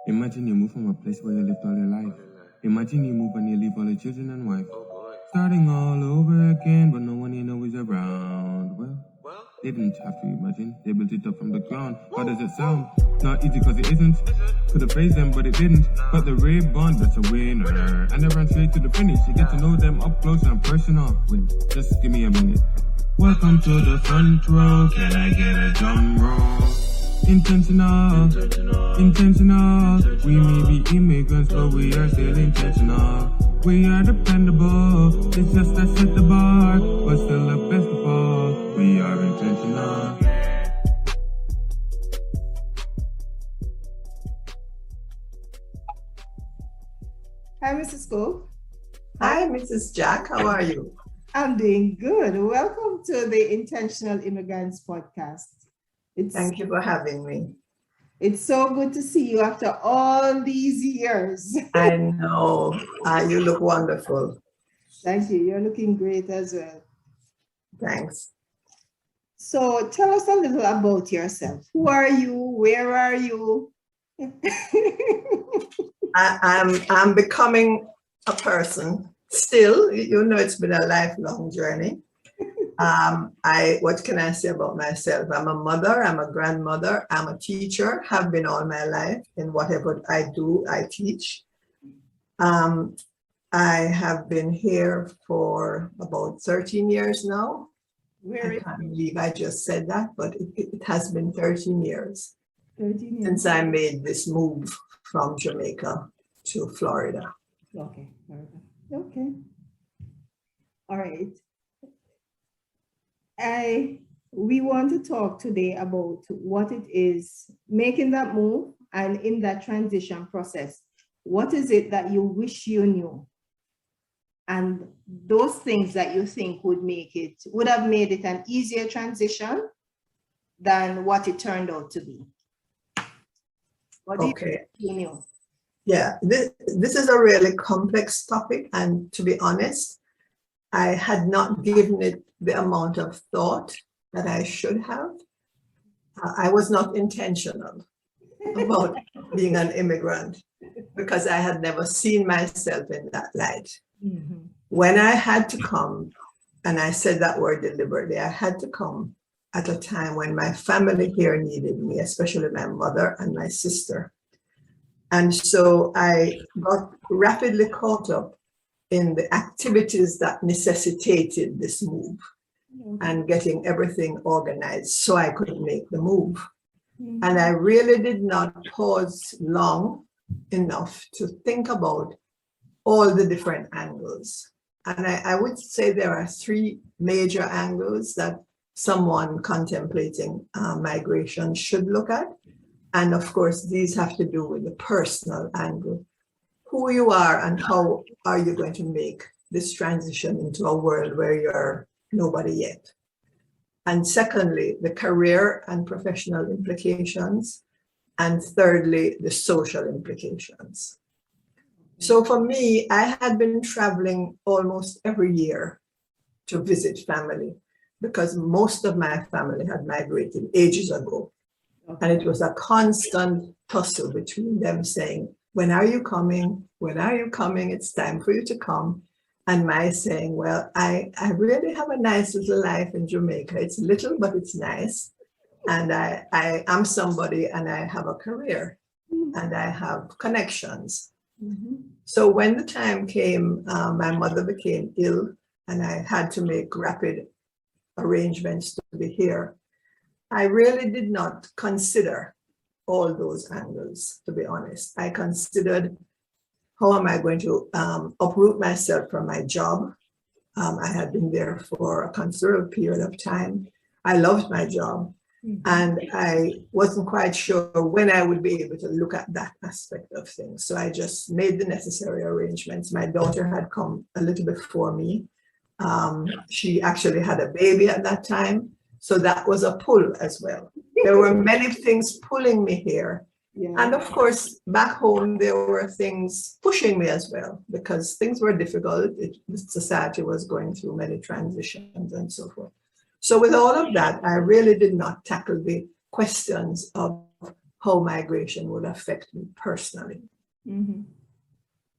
Imagine you move from a place where you lived all your life. Imagine you move and you leave all your children and wife. Starting all over again, but no one you know is around. Well, they didn't have to imagine. They built it up from the ground. How does it sound? Not easy because it isn't. Could have praised them, but it didn't. But the Ray Bond, that's a winner. And they ran straight to the finish. You get to know them up close and personal. Wait, just give me a minute. Welcome to the front row. Can I get a drum roll? Intentional. We may be immigrants, but we are still intentional. We are dependable. It's just that set the bar, but still the best of all. We are intentional. Hi, Mrs. Cole. Hi, Mrs. Jack. How are you? I'm doing good. Welcome to the Intentional Immigrants podcast. Thank you for having me. It's so good to see you after all these years. I know. You look wonderful. Thank you. You're looking great as well. Thanks. So tell us a little about yourself. Who are you? Where are you? I'm becoming a person still. You know, it's been a lifelong journey. What can I say about myself? I'm a mother, I'm a grandmother, I'm a teacher, have been all my life in whatever I do, I teach. I have been here for about 13 years now. I can't believe I just said that, but it has been 13 years. 13 years. Since I made this move from Jamaica to Florida. Okay. Okay. All right. We want to talk today about what it is making that move, and in that transition process, what is it that you wish you knew? And those things that you think would have made it an easier transition than what it turned out to be. What do you knew? Yeah, this is a really complex topic, and to be honest, I had not given it the amount of thought that I should have. I was not intentional about being an immigrant because I had never seen myself in that light. Mm-hmm. When I had to come, and I said that word deliberately, I had to come at a time when my family here needed me, especially my mother and my sister. And so I got rapidly caught up in the activities that necessitated this move and getting everything organized so I could make the move. Mm-hmm. And I really did not pause long enough to think about all the different angles. And I would say there are three major angles that someone contemplating migration should look at. And of course, these have to do with the personal angle. Who you are and how are you going to make this transition into a world where you're nobody yet. And secondly, the career and professional implications. And thirdly, the social implications. So for me, I had been traveling almost every year to visit family because most of my family had migrated ages ago. And it was a constant tussle between them saying, when are you coming? When are you coming? It's time for you to come. And my saying, well, I really have a nice little life in Jamaica. It's little, but it's nice. And I am somebody and I have a career and I have connections. Mm-hmm. So when the time came, my mother became ill and I had to make rapid arrangements to be here. I really did not consider all those angles, to be honest. I considered, how am I going to uproot myself from my job? I had been there for a considerable period of time. I loved my job. And I wasn't quite sure when I would be able to look at that aspect of things. So I just made the necessary arrangements. My daughter had come a little before me. She actually had a baby at that time. So that was a pull as well. There were many things pulling me here. Yeah. And of course, back home, there were things pushing me as well because things were difficult. The society was going through many transitions and so forth. So with all of that, I really did not tackle the questions of how migration would affect me personally. Mm-hmm.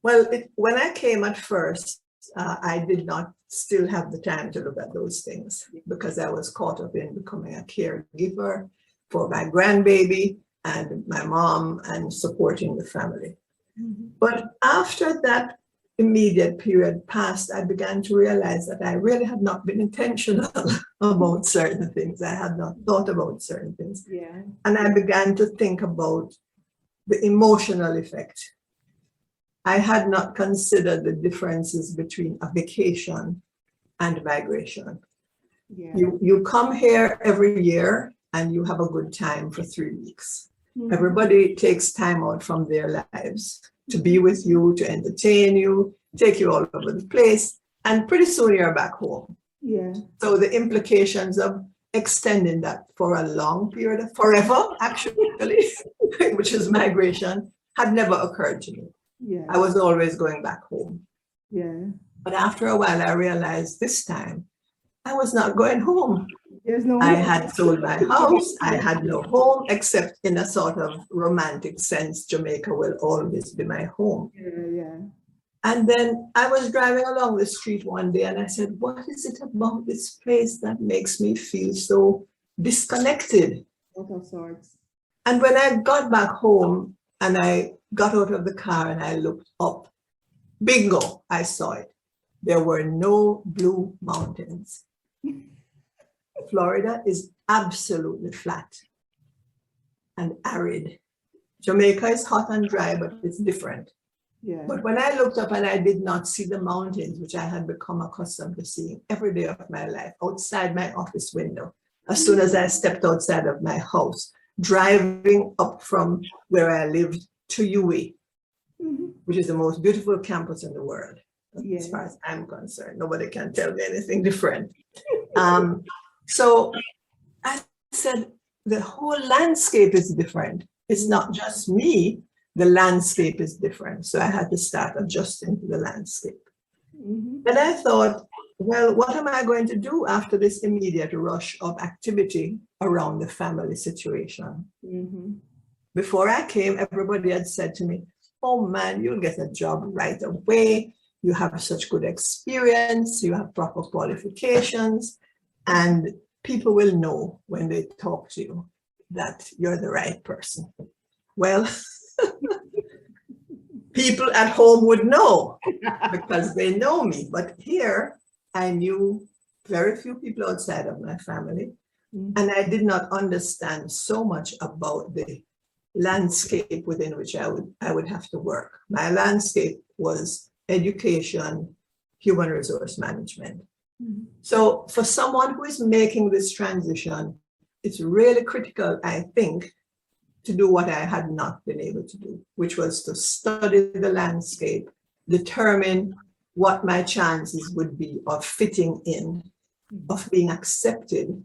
Well, when I came at first, I did not still have the time to look at those things because I was caught up in becoming a caregiver for my grandbaby and my mom and supporting the family. Mm-hmm. But after that immediate period passed, I began to realize that I really had not been intentional about certain things. I had not thought about certain things. Yeah. And I began to think about the emotional effect. I had not considered the differences between a vacation and migration. Yeah. You come here every year and you have a good time for 3 weeks. Mm-hmm. Everybody takes time out from their lives to be with you, to entertain you, take you all over the place, and pretty soon you're back home. Yeah. So the implications of extending that for a long period of forever, actually, which is migration, had never occurred to me. Yeah. I was always going back home. Yeah. But after a while, I realized this time I was not going home. There's no I home. had sold my house. I had no home, except in a sort of romantic sense. Jamaica will always be my home. Yeah. Yeah. And then I was driving along the street one day and I said, what is it about this place that makes me feel so disconnected? Out of sorts. And when I got back home and I got out of the car and I looked up, bingo, I saw it. There were no blue mountains. Florida is absolutely flat and arid. Jamaica is hot and dry, but it's different. Yeah. But when I looked up and I did not see the mountains, which I had become accustomed to seeing every day of my life, outside my office window, as soon as I stepped outside of my house, driving up from where I lived to UWI, Mm-hmm. which is the most beautiful campus in the world, Yeah. as far as I'm concerned. Nobody can tell me anything different. So I said, the whole landscape is different. It's not just me, the landscape is different. So I had to start adjusting to the landscape. Mm-hmm. And I thought, well, what am I going to do after this immediate rush of activity around the family situation? Mm-hmm. Before I came, everybody had said to me, oh man, you'll get a job right away. You have such good experience, you have proper qualifications, and people will know when they talk to you that you're the right person. Well, people at home would know because they know me. But here, I knew very few people outside of my family, and I did not understand so much about the landscape within which I would have to work. My landscape was education, human resource management. Mm-hmm. So for someone who is making this transition, it's really critical, I think, to do what I had not been able to do, which was to study the landscape, determine what my chances would be of fitting in, of being accepted,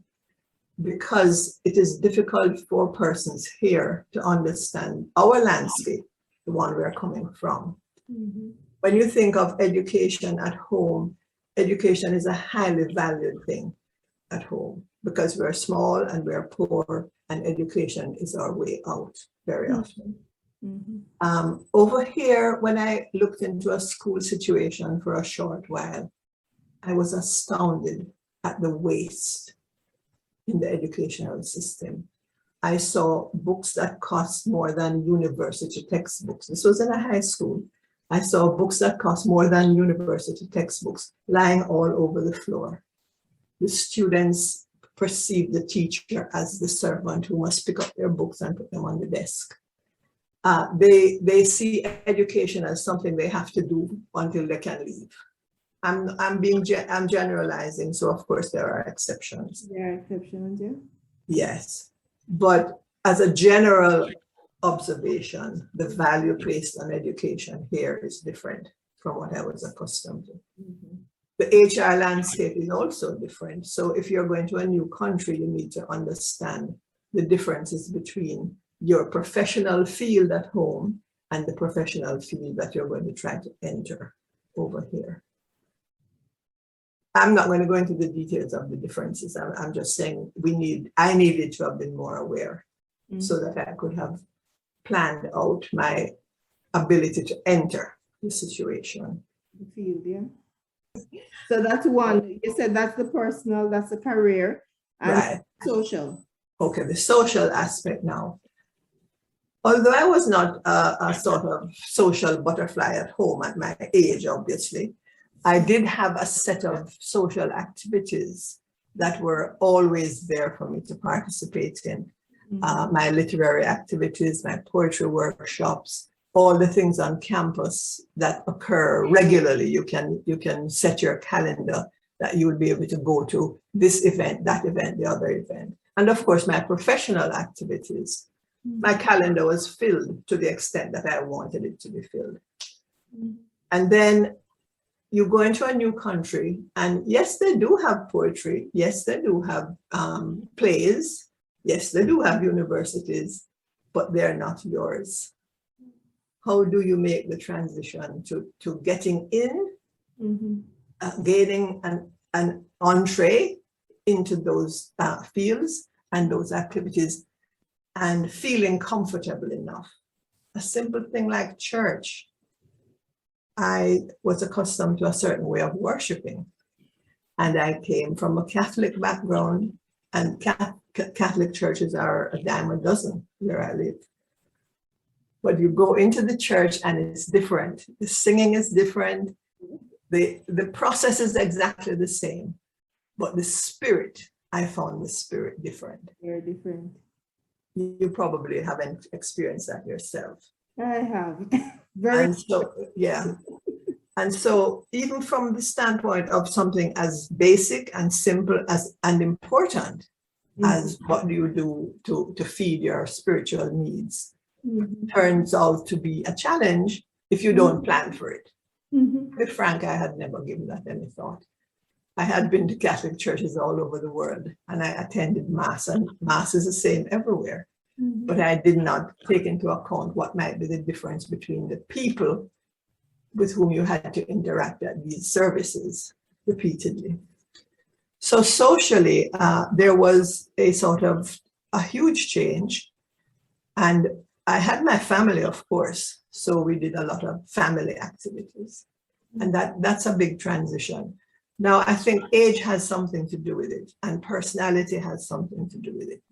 because it is difficult for persons here to understand our landscape, the one we're coming from. Mm-hmm. When you think of education at home, education is a highly valued thing at home because we're small and we're poor, and education is our way out very often. Mm-hmm. Over here, when I looked into a school situation for a short while, I was astounded at the waste in the educational system. I saw books that cost more than university textbooks. This was in a high school. I saw books that cost more than university textbooks lying all over the floor. The students perceive the teacher as the servant who must pick up their books and put them on the desk. They see education as something they have to do until they can leave. I'm generalizing, so of course there are exceptions. There are exceptions, yeah. Yes, but as a general observation, the value placed on education here is different from what I was accustomed to. Mm-hmm. The HR landscape is also different. So if you're going to a new country, you need to understand the differences between your professional field at home and the professional field that you're going to try to enter over here. I'm not going to go into the details of the differences. I'm just saying I needed to have been more aware so that I could have planned out my ability to enter the situation. Field, yeah. So that's one. You said that's the personal, that's the career, and Right. social. Okay, the social aspect now. Although I was not a sort of social butterfly at home at my age, obviously, I did have a set of social activities that were always there for me to participate in. My literary activities, my poetry workshops, all the things on campus that occur regularly. You can set your calendar that you will be able to go to this event, that event, the other event. And of course, my professional activities. My calendar was filled to the extent that I wanted it to be filled. And then you go into a new country, and yes, they do have poetry. Yes, they do have plays. Yes, they do have universities, but they're not yours. How do you make the transition to getting in, gaining an entree into those fields and those activities, and feeling comfortable enough? A simple thing like church. I was accustomed to a certain way of worshiping, and I came from a Catholic background, and Catholic churches are a dime a dozen where I live. But you go into the church and it's different. The singing is different. The process is exactly the same, but the spirit, I found the spirit different. Very different. You probably haven't experienced that yourself. I have. Very. And so, yeah. And so even from the standpoint of something as basic and simple as and important as what do you do to feed your spiritual needs, turns out to be a challenge if you don't plan for it. To be frank, I had never given that any thought. I had been to Catholic churches all over the world, and I attended Mass, and Mass is the same everywhere. But I did not take into account what might be the difference between the people with whom you had to interact at these services repeatedly. So socially, there was a sort of a huge change. And I had my family, of course, so we did a lot of family activities. And that's a big transition. Now, I think age has something to do with it, and personality has something to do with it.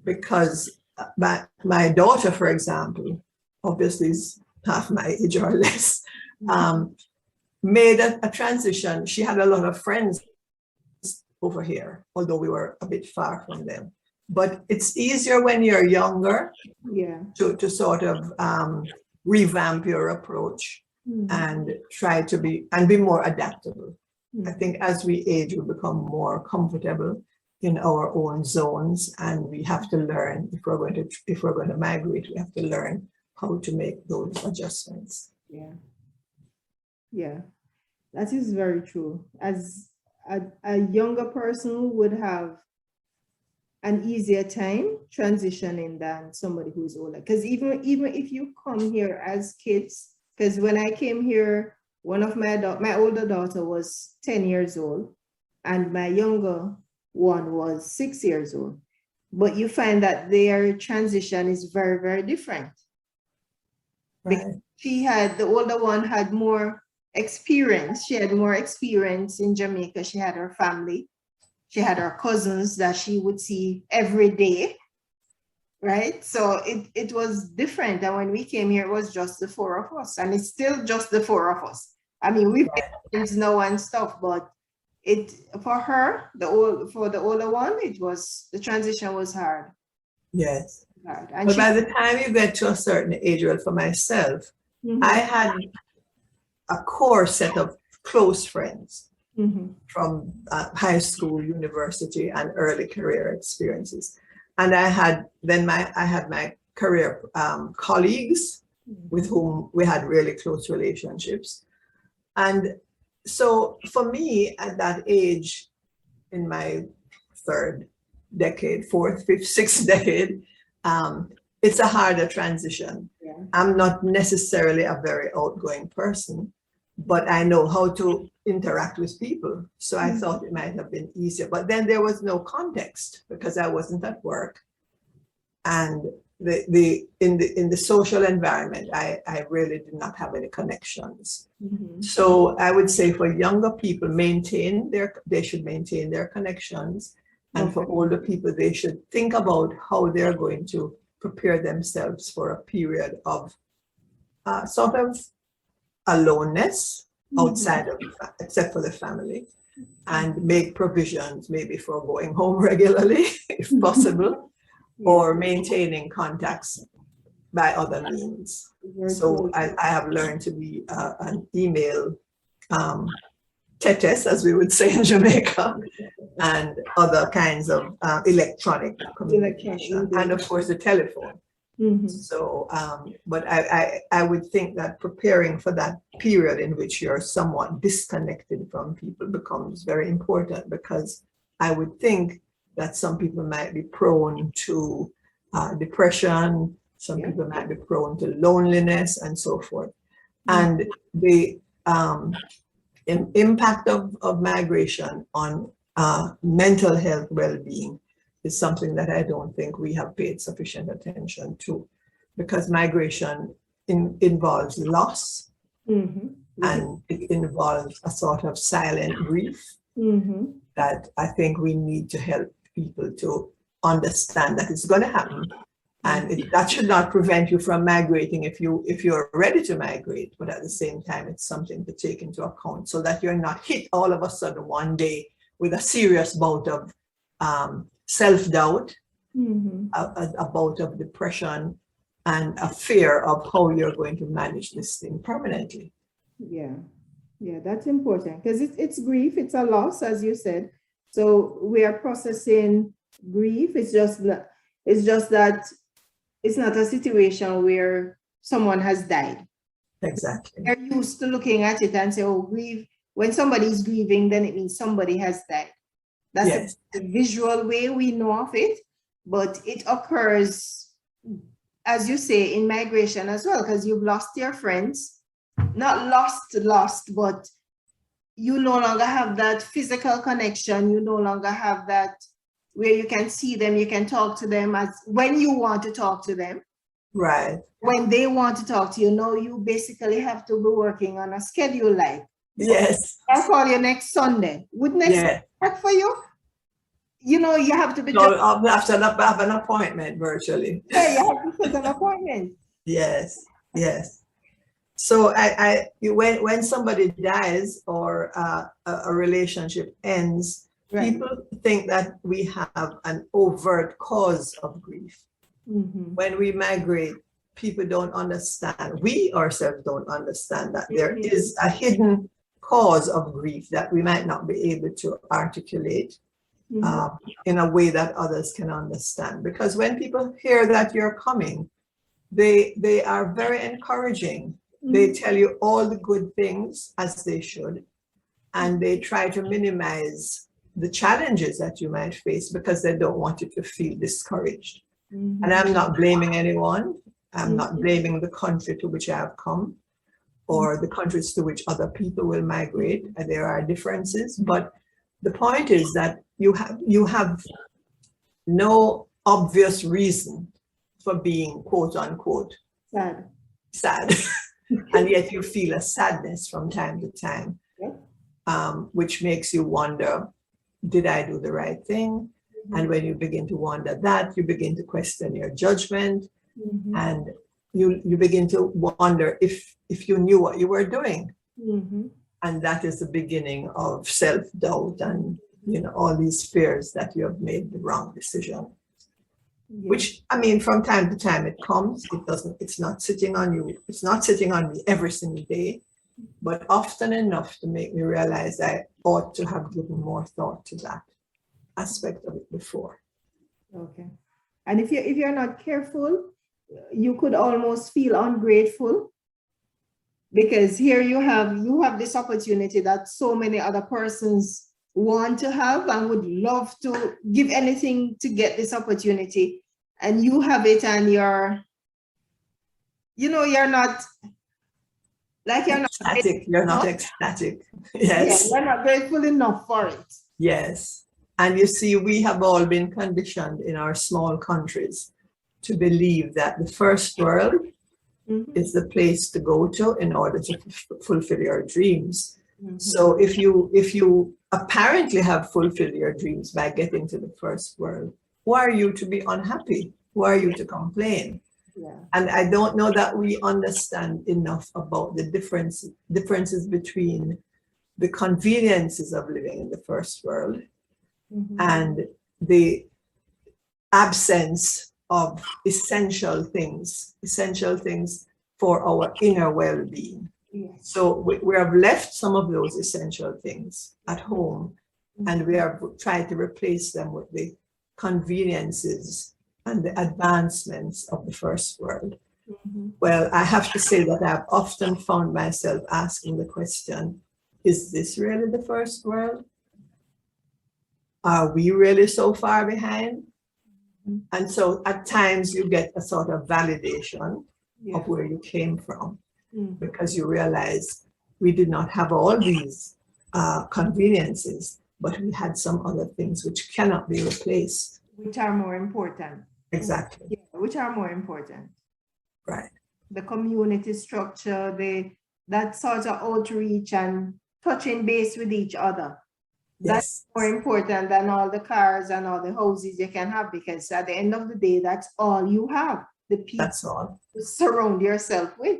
Because my daughter, for example, obviously is half my age or less, made a transition. She had a lot of friends over here, although we were a bit far from them. But it's easier when you're younger, to sort of revamp your approach and try to be more adaptable. I think as we age, we become more comfortable in our own zones, and we have to learn, if we're going to migrate, we have to learn how to make those adjustments. Yeah, that is very true. As a younger person would have an easier time transitioning than somebody who's older. Because even if you come here as kids, because when I came here, one of my older daughter was 10 years old, and my younger one was 6 years old. But you find that their transition is very, very different. Right. The older one had more experience. She had more experience in Jamaica. She had her family. She had her cousins that she would see every day, right? So it was different. And when we came here, it was just the four of us. And it's still just the four of us. I mean, we've been friends now and stuff, but for her, for the older one, the transition was hard. Yes. Hard. And but by the time you get to a certain age, well, for myself, I had a core set of close friends from high school, university, and early career experiences. And I had my career colleagues with whom we had really close relationships. And so for me at that age, in my third decade, fourth, fifth, sixth decade, it's a harder transition. Yeah. I'm not necessarily a very outgoing person, but I know how to interact with people. So I thought it might have been easier, but then there was no context because I wasn't at work. And in the social environment, I really did not have any connections. Mhm. So I would say for younger people, they should maintain their connections. And for Okay. older people, they should think about how they're going to prepare themselves for a period of sort of aloneness outside of, except for the family, and make provisions maybe for going home regularly, if possible, or maintaining contacts by other means. Very So true. I have learned to be an email tetes, as we would say in Jamaica, and other kinds of electronic communication, and of course the telephone. Mhm. So, but I would think that preparing for that period in which you're somewhat disconnected from people becomes very important, because I would think that some people might be prone to depression, some Yeah. people might be prone to loneliness, and so forth. Mhm. And the impact of migration on mental health well-being is something that I don't think we have paid sufficient attention to, because migration involves loss, Mhm. and it involves a sort of silent grief Mhm. that I think we need to help people to understand that it's going to happen. And that should not prevent you from migrating if you're ready to migrate, but at the same time, it's something to take into account so that you're not hit all of a sudden one day with a serious bout of self-doubt, Mhm. a bout of depression, and a fear of how you're going to manage this thing permanently. Yeah, yeah, that's important because it's grief, it's a loss, as you said. So we are processing grief. It's just that it's not a situation where someone has died. Exactly. They're used to looking at it and say, oh, grief. When somebody is grieving, then it means somebody has died. That's Yes. the visual way we know of it, but it occurs, as you say, in migration as well, because you've lost your friends. Not lost, but you no longer have that physical connection. You no longer have that where you can see them, you can talk to them as when you want to talk to them. Right. When they want to talk to you, no, you basically have to be working on a schedule like. Yes. I'll call you next Sunday. Would next Sunday work for you? You know, you have to be. No, I'll have to have an appointment virtually. Yeah, you have to set an appointment. Yes, yes. So when somebody dies or a relationship ends, Right. people think that we have an overt cause of grief. Mm-hmm. When we migrate, people don't understand. We ourselves don't understand that there is a hidden cause of grief that we might not be able to articulate in a way that others can understand. Because when people hear that you're coming, they are very encouraging. They tell you all the good things, as they should, and they try to minimize the challenges that you might face because they don't want you to feel discouraged. And I'm not blaming anyone. I'm not blaming the country to which I have come or the countries to which other people will migrate. And there are differences, but the point is that you have no obvious reason for being quote unquote sad. And yet you feel a sadness from time to time, which makes you wonder, did I do the right thing? And when you begin to wonder that, you begin to question your judgment, and you begin to wonder if you knew what you were doing. And that is the beginning of self-doubt and all these fears that you have made the wrong decision. Which, I mean, from time to time it comes, it's not sitting on you, it's not sitting on me every single day, but often enough to make me realize I ought to have given more thought to that aspect of it before. Okay. And if you're not careful, you could almost feel ungrateful, because here you have this opportunity that so many other persons want to have and would love to give anything to get this opportunity, and you have it and you're not ecstatic. You're not ecstatic. Yes. Yeah, you're not grateful enough for it. Yes. And you see, we have all been conditioned in our small countries to believe that the first world is the place to go to in order to fulfill your dreams. So if you apparently have fulfilled your dreams by getting to the first world, who are you to be unhappy? Who are you to complain? Yeah. And I don't know that we understand enough about the differences between the conveniences of living in the first world and the absence of essential things for our inner well-being. Yes. So we have left some of those essential things at home, and we have tried to replace them with the conveniences and the advancements of the first world. Well, I have to say that I've often found myself asking the question, is this really the first world? Are we really so far behind? And so at times you get a sort of validation of where you came from, because you realize we did not have all these conveniences, but we had some other things which cannot be replaced. Which are more important. Exactly. Yeah, which are more important. Right. The community structure, that sort of outreach and touching base with each other. That's more important than all the cars and all the houses you can have, because at the end of the day, that's all you have. The people That's all. you surround yourself with,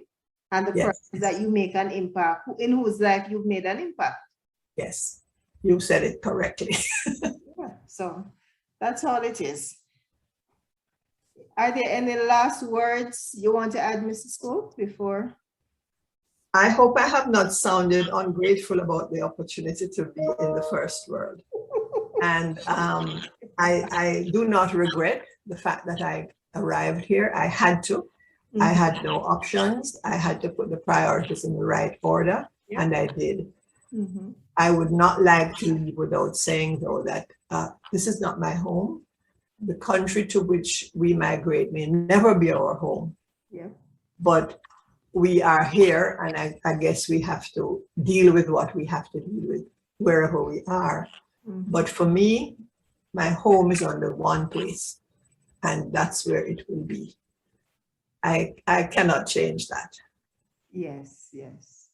and the persons that you make an impact, in whose life you've made an impact. Yes, you said it correctly. Yeah, so that's all it is. Are there any last words you want to add, Mrs. Cole, before? I hope I have not sounded ungrateful about the opportunity to be in the first world. And I do not regret the fact that I arrived here. I had to. I had no options. I had to put the priorities in the right order, and I did. I would not like to leave without saying, though, that this is not my home. The country to which we migrate may never be our home. But we are here, and I guess we have to deal with what we have to deal with wherever we are. But for me, my home is only one place, and that's where it will be. I cannot change that. Yes, yes.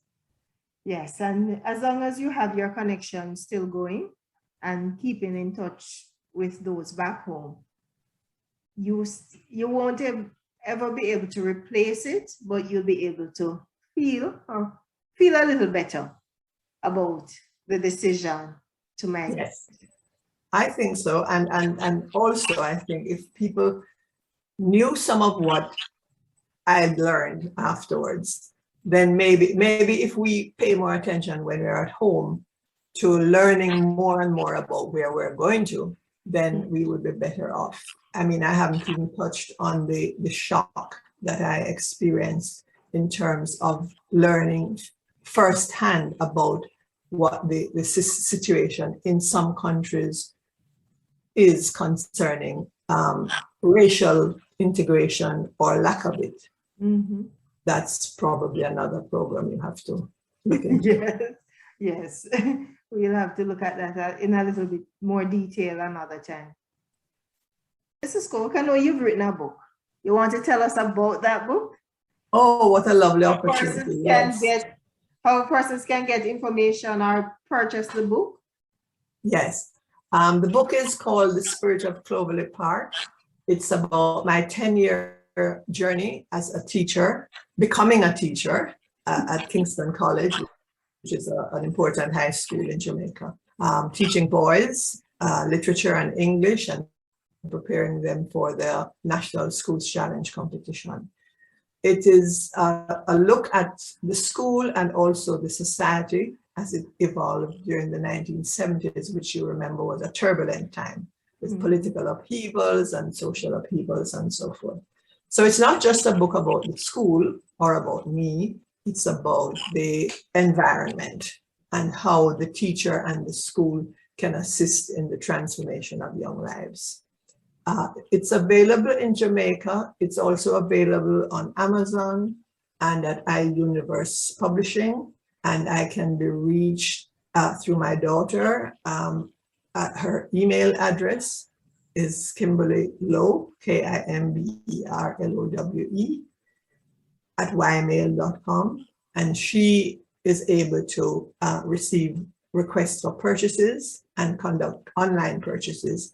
Yes, and as long as you have your connection still going and keeping in touch with those back home, you won't ever be able to replace it, but you'll be able to feel a little better about the decision to migrate. Yes, I think so. And also, I think if people knew some of what I learned afterwards, then maybe if we pay more attention when we're at home to learning more and more about where we're going to, then we would be better off. I mean, I haven't even touched on the shock that I experienced in terms of learning firsthand about what the situation in some countries is concerning racial integration or lack of it. That's probably another program you have to look into. Yes. We'll have to look at that in a little bit more detail another time. Mrs. Coke, I know you've written a book. You want to tell us about that book? Oh, what a lovely opportunity. Yes. How persons can get information or purchase the book? Yes. The book is called The Spirit of Clovelly Park. It's about my 10-year journey as a teacher, becoming a teacher at Kingston College, which is an important high school in Jamaica, teaching boys literature and English and preparing them for the National Schools Challenge competition. It is a look at the school and also the society as it evolved during the 1970s, which you remember was a turbulent time with political upheavals and social upheavals and so forth. So it's not just a book about the school or about me, it's about the environment and how the teacher and the school can assist in the transformation of young lives. It's available in Jamaica. It's also available on Amazon and at iUniverse Publishing. And I can be reached through my daughter at her email address, is Kimberly Lowe, KIMBERLOWE, at ymail.com. And she is able to receive requests for purchases and conduct online purchases.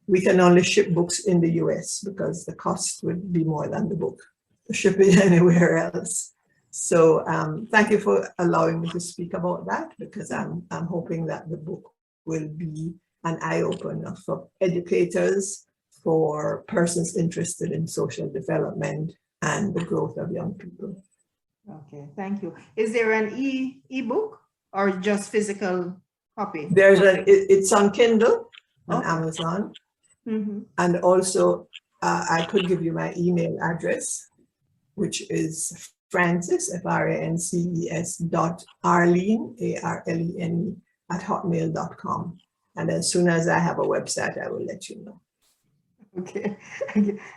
We can only ship books in the US because the cost would be more than the book to ship it anywhere else. So thank you for allowing me to speak about that, because I'm hoping that the book will be an eye-opener for educators, for persons interested in social development and the growth of young people. Okay, thank you. Is there an e-book or just physical copy? It's on Kindle, on Okay. Amazon. Mm-hmm. And also I could give you my email address, which is Frances, FRANCES .Arlene, ARLENE, @hotmail.com. And as soon as I have a website, I will let you know. Okay,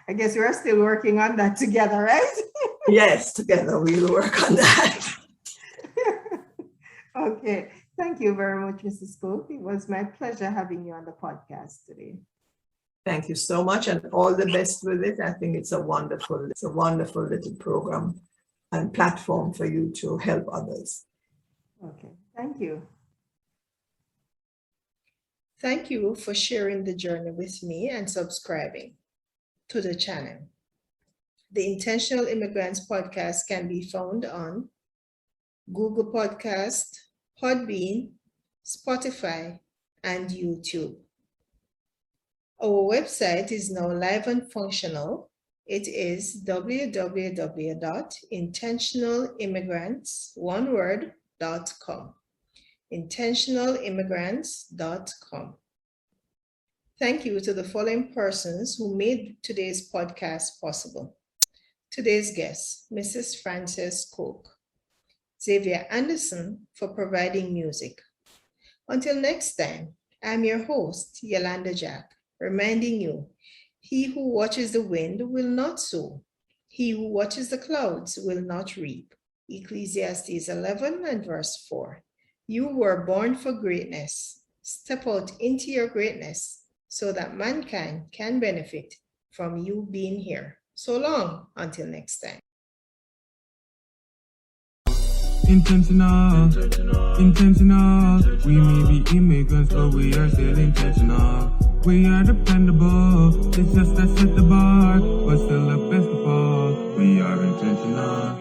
I guess we're still working on that together, right? Yes, together we'll work on that. Okay, thank you very much, Mrs. Cook. It was my pleasure having you on the podcast today. Thank you so much, and all the best with it. I think it's a wonderful little program and platform for you to help others. Okay, thank you. Thank you for sharing the journey with me and subscribing to the channel. The Intentional Immigrants podcast can be found on Google Podcast, Podbean, Spotify, and YouTube. Our website is now live and functional. It is www.intentionalimmigrants.com. intentionalimmigrants.com. Thank you to the following persons who made today's podcast possible. Today's guest, Mrs. Frances Cook. Xavier Anderson for providing music. Until next time, I'm your host, Yolanda Jack, reminding you, he who watches the wind will not sow. He who watches the clouds will not reap. Ecclesiastes 11 and verse 4. You were born for greatness. Step out into your greatness so that mankind can benefit from you being here. So long, until next time. Intentional. We may be immigrants, but we are still intentional. We are dependable. It's just that set the bar, but still the best of all. We are intentional.